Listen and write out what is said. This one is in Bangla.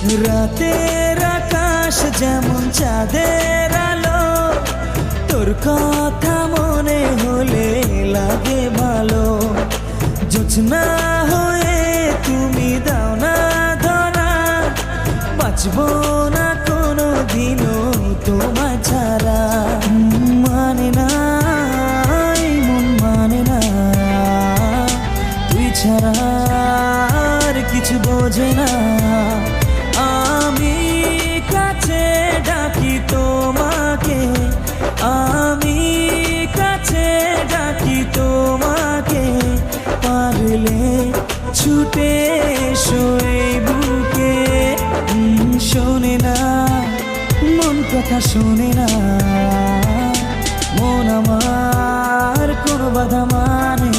রাতের আকাশ যেমন চাঁদের আলো, তোর কথা মনে হলে লাগে ভালো। জোছনা হয়ে তুমি দাও না ধরা, বাঁচবো না কোনো দিনও তোমায় ছাড়া। মানে না এই মন মানে না, তুই ছাড়া আর কিছু বোঝে না। আমি কাছে ডাকি তোমাকে, আমি কাছে ডাকি তোমাকে, পারলে ছুটে এসো এই বুকে। শোনে না মন কথা, শোনে না মন আমার, কোনো বাধা মানে